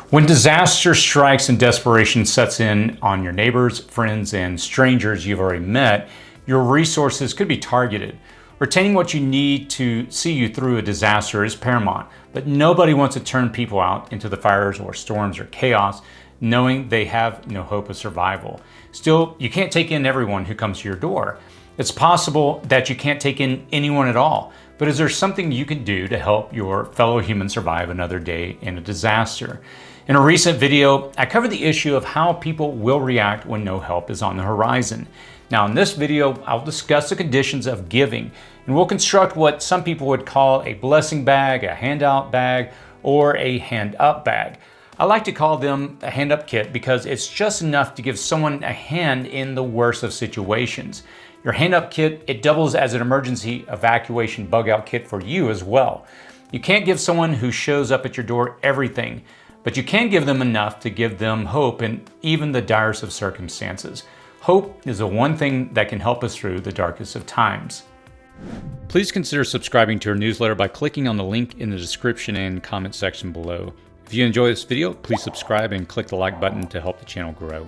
When disaster strikes and desperation sets in on your neighbors, friends, and strangers you've already met, your resources could be targeted. Retaining what you need to see you through a disaster is paramount, but nobody wants to turn people out into the fires or storms or chaos, knowing they have no hope of survival. Still, you can't take in everyone who comes to your door. It's possible that you can't take in anyone at all, but is there something you can do to help your fellow human survive another day in a disaster? In a recent video, I covered the issue of how people will react when no help is on the horizon. Now in this video, I'll discuss the conditions of giving, and we'll construct what some people would call a blessing bag, a handout bag, or a hand-up bag. I like to call them a hand-up kit because it's just enough to give someone a hand in the worst of situations. Your hand-up kit, it doubles as an emergency evacuation bug-out kit for you as well. You can't give someone who shows up at your door everything, but you can give them enough to give them hope in even the direst of circumstances. Hope is the one thing that can help us through the darkest of times. Please consider subscribing to our newsletter by clicking on the link in the description and comment section below. If you enjoy this video, please subscribe and click the like button to help the channel grow.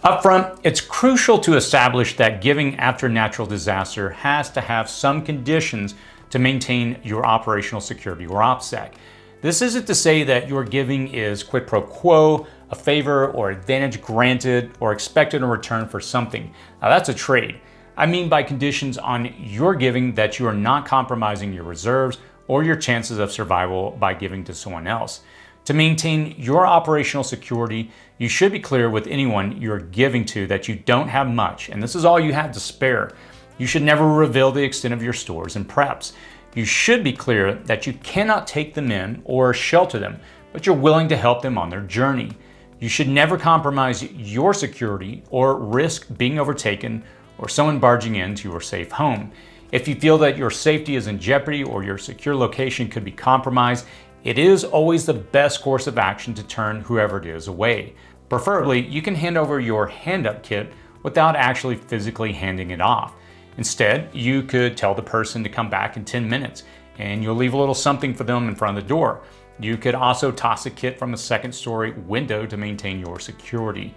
Up front, it's crucial to establish that giving after natural disaster has to have some conditions to maintain your operational security or OPSEC. This isn't to say that your giving is quid pro quo, a favor or advantage granted or expected in return for something. Now that's a trade. I mean by conditions on your giving that you are not compromising your reserves or your chances of survival by giving to someone else. To maintain your operational security, you should be clear with anyone you're giving to that you don't have much, and this is all you have to spare. You should never reveal the extent of your stores and preps. You should be clear that you cannot take them in or shelter them, but you're willing to help them on their journey. You should never compromise your security or risk being overtaken or someone barging into your safe home. If you feel that your safety is in jeopardy or your secure location could be compromised, it is always the best course of action to turn whoever it is away. Preferably, you can hand over your hand-up kit without actually physically handing it off. Instead, you could tell the person to come back in 10 minutes and you'll leave a little something for them in front of the door. You could also toss a kit from a second-story window to maintain your security.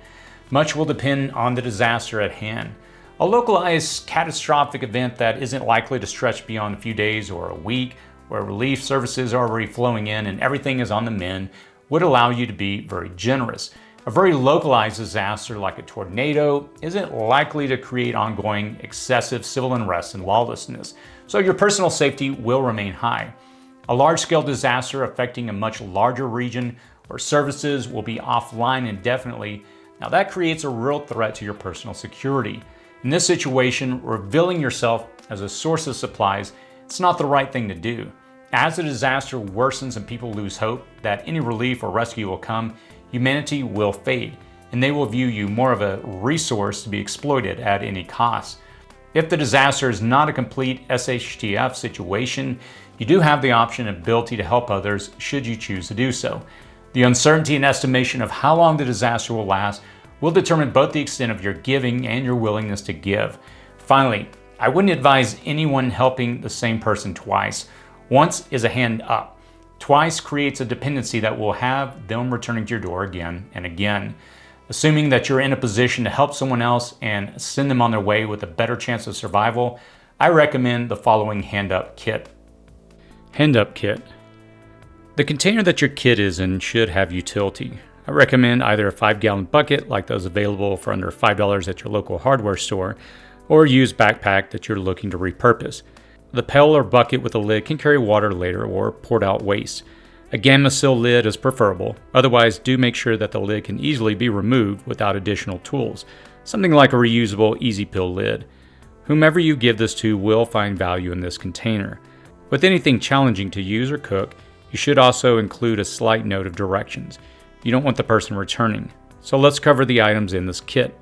Much will depend on the disaster at hand. A localized catastrophic event that isn't likely to stretch beyond a few days or a week, where relief services are already flowing in and everything is on the mend, would allow you to be very generous. A very localized disaster like a tornado isn't likely to create ongoing excessive civil unrest and lawlessness, so your personal safety will remain high. A large-scale disaster affecting a much larger region where services will be offline indefinitely, now that creates a real threat to your personal security. In this situation, revealing yourself as a source of supplies, it's not the right thing to do. As the disaster worsens and people lose hope that any relief or rescue will come, humanity will fade, and they will view you more of a resource to be exploited at any cost. If the disaster is not a complete SHTF situation, you do have the option and ability to help others should you choose to do so. The uncertainty and estimation of how long the disaster will last will determine both the extent of your giving and your willingness to give. Finally, I wouldn't advise anyone helping the same person twice. Once is a hand up. Twice creates a dependency that will have them returning to your door again and again. Assuming that you're in a position to help someone else and send them on their way with a better chance of survival, I recommend the following hand-up kit. Hand-up kit. The container that your kit is in should have utility. I recommend either a 5-gallon bucket like those available for under $5 at your local hardware store, or a used backpack that you're looking to repurpose. The pail or bucket with a lid can carry water later or poured out waste. A gamma seal lid is preferable, otherwise do make sure that the lid can easily be removed without additional tools, something like a reusable easy peel lid. Whomever you give this to will find value in this container. With anything challenging to use or cook, you should also include a slight note of directions. You don't want the person returning. So let's cover the items in this kit.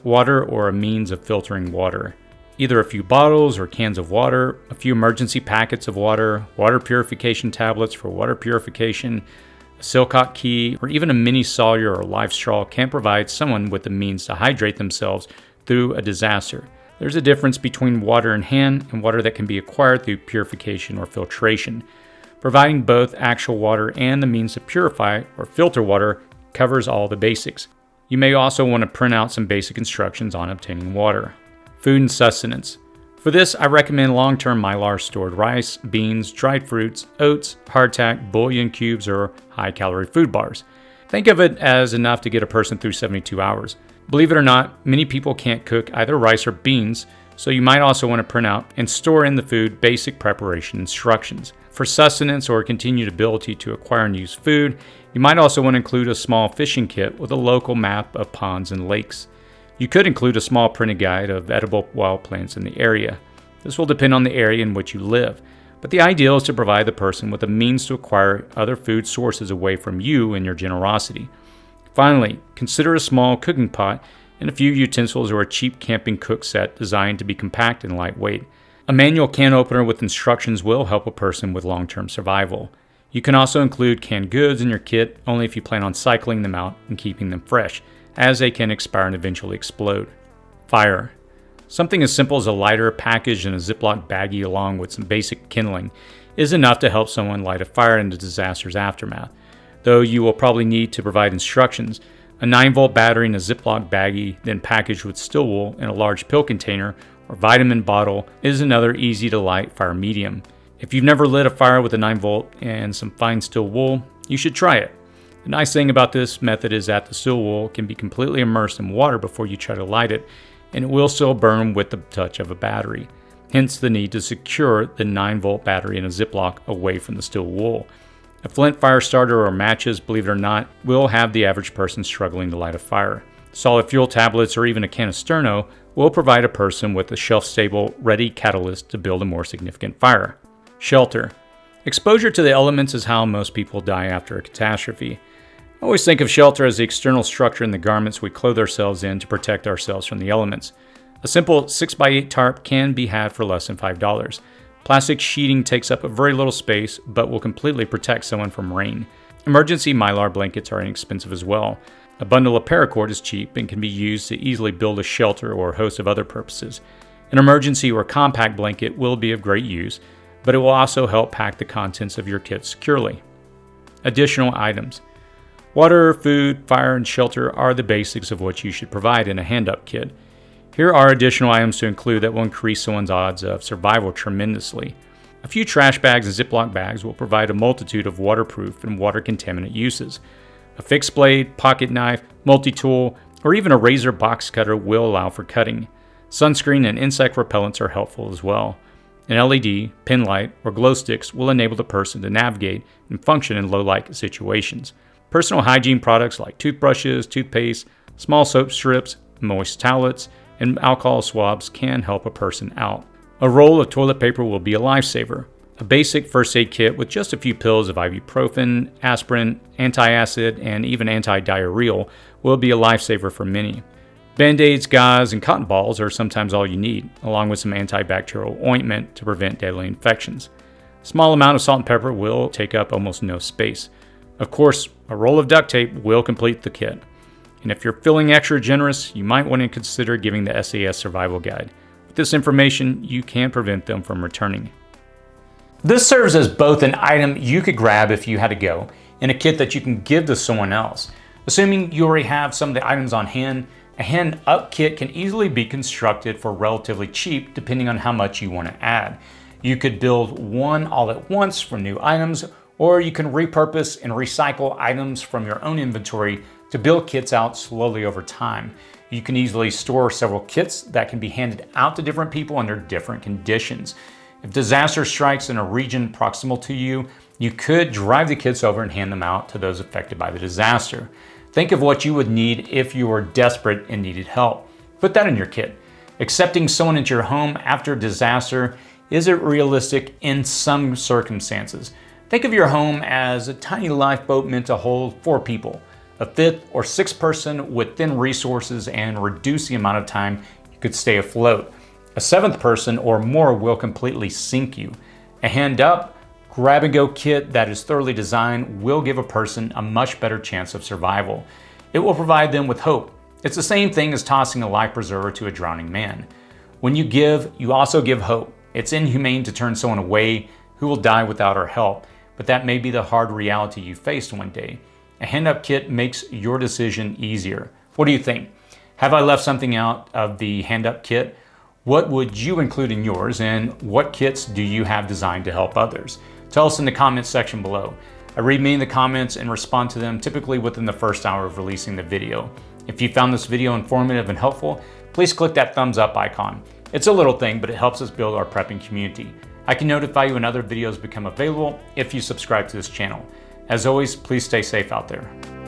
Water or a means of filtering water. Either a few bottles or cans of water, a few emergency packets of water, water purification tablets for water purification, a Silcock key, or even a mini Sawyer or live straw can provide someone with the means to hydrate themselves through a disaster. There's a difference between water in hand and water that can be acquired through purification or filtration. Providing both actual water and the means to purify or filter water covers all the basics. You may also want to print out some basic instructions on obtaining water. Food and sustenance. For this, I recommend long-term Mylar stored rice, beans, dried fruits, oats, hardtack, bouillon cubes, or high-calorie food bars. Think of it as enough to get a person through 72 hours. Believe it or not, many people can't cook either rice or beans, so you might also want to print out and store in the food basic preparation instructions. For sustenance or continued ability to acquire and use food, you might also want to include a small fishing kit with a local map of ponds and lakes. You could include a small printed guide of edible wild plants in the area. This will depend on the area in which you live, but the ideal is to provide the person with a means to acquire other food sources away from you and your generosity. Finally, consider a small cooking pot and a few utensils or a cheap camping cook set designed to be compact and lightweight. A manual can opener with instructions will help a person with long-term survival. You can also include canned goods in your kit only if you plan on cycling them out and keeping them fresh, as they can expire and eventually explode. Fire. Something as simple as a lighter packaged in a Ziploc baggie along with some basic kindling is enough to help someone light a fire in the disaster's aftermath. Though you will probably need to provide instructions, a 9-volt battery in a Ziploc baggie then packaged with steel wool in a large pill container or vitamin bottle is another easy to light fire medium. If you've never lit a fire with a 9-volt and some fine steel wool, you should try it. The nice thing about this method is that the steel wool can be completely immersed in water before you try to light it, and it will still burn with the touch of a battery. Hence the need to secure the 9-volt battery in a Ziploc away from the steel wool. A flint fire starter or matches, believe it or not, will have the average person struggling to light a fire. Solid fuel tablets or even a can of Sterno will provide a person with a shelf-stable, ready catalyst to build a more significant fire. Shelter. Exposure to the elements is how most people die after a catastrophe. I always think of shelter as the external structure in the garments we clothe ourselves in to protect ourselves from the elements. A simple 6x8 tarp can be had for less than $5. Plastic sheeting takes up a very little space, but will completely protect someone from rain. Emergency Mylar blankets are inexpensive as well. A bundle of paracord is cheap and can be used to easily build a shelter or a host of other purposes. An emergency or compact blanket will be of great use, but it will also help pack the contents of your kit securely. Additional items. Water, food, fire, and shelter are the basics of what you should provide in a hand-up kit. Here are additional items to include that will increase someone's odds of survival tremendously. A few trash bags and Ziploc bags will provide a multitude of waterproof and water contaminant uses. A fixed blade, pocket knife, multi-tool, or even a razor box cutter will allow for cutting. Sunscreen and insect repellents are helpful as well. An LED, pin light, or glow sticks will enable the person to navigate and function in low-light situations. Personal hygiene products like toothbrushes, toothpaste, small soap strips, moist towelettes, and alcohol swabs can help a person out. A roll of toilet paper will be a lifesaver. A basic first aid kit with just a few pills of ibuprofen, aspirin, antacid, and even antidiarrheal will be a lifesaver for many. Band-aids, gauze, and cotton balls are sometimes all you need, along with some antibacterial ointment to prevent deadly infections. A small amount of salt and pepper will take up almost no space. Of course, a roll of duct tape will complete the kit. And if you're feeling extra generous, you might want to consider giving the SAS Survival Guide. With this information, you can prevent them from returning. This serves as both an item you could grab if you had to go, and a kit that you can give to someone else. Assuming you already have some of the items on hand, a hand-up kit can easily be constructed for relatively cheap depending on how much you want to add. You could build one all at once for new items, or you can repurpose and recycle items from your own inventory to build kits out slowly over time. You can easily store several kits that can be handed out to different people under different conditions. If disaster strikes in a region proximal to you, you could drive the kits over and hand them out to those affected by the disaster. Think of what you would need if you were desperate and needed help. Put that in your kit. Accepting someone into your home after a disaster isn't realistic in some circumstances. Think of your home as a tiny lifeboat meant to hold 4 people. A 5th or 6th person with thin resources and reduce the amount of time you could stay afloat. A 7th person or more will completely sink you. A hand-up, grab-and-go kit that is thoroughly designed will give a person a much better chance of survival. It will provide them with hope. It's the same thing as tossing a life preserver to a drowning man. When you give, you also give hope. It's inhumane to turn someone away who will die without our help. but that may be the hard reality you faced one day. A hand-up kit makes your decision easier. What do you think? Have I left something out of the hand-up kit? What would you include in yours, and what kits do you have designed to help others? Tell us in the comments section below. I read many of the comments and respond to them typically within the first hour of releasing the video. If you found this video informative and helpful, please click that thumbs up icon. It's a little thing, but it helps us build our prepping community. I can notify you when other videos become available if you subscribe to this channel. As always, please stay safe out there.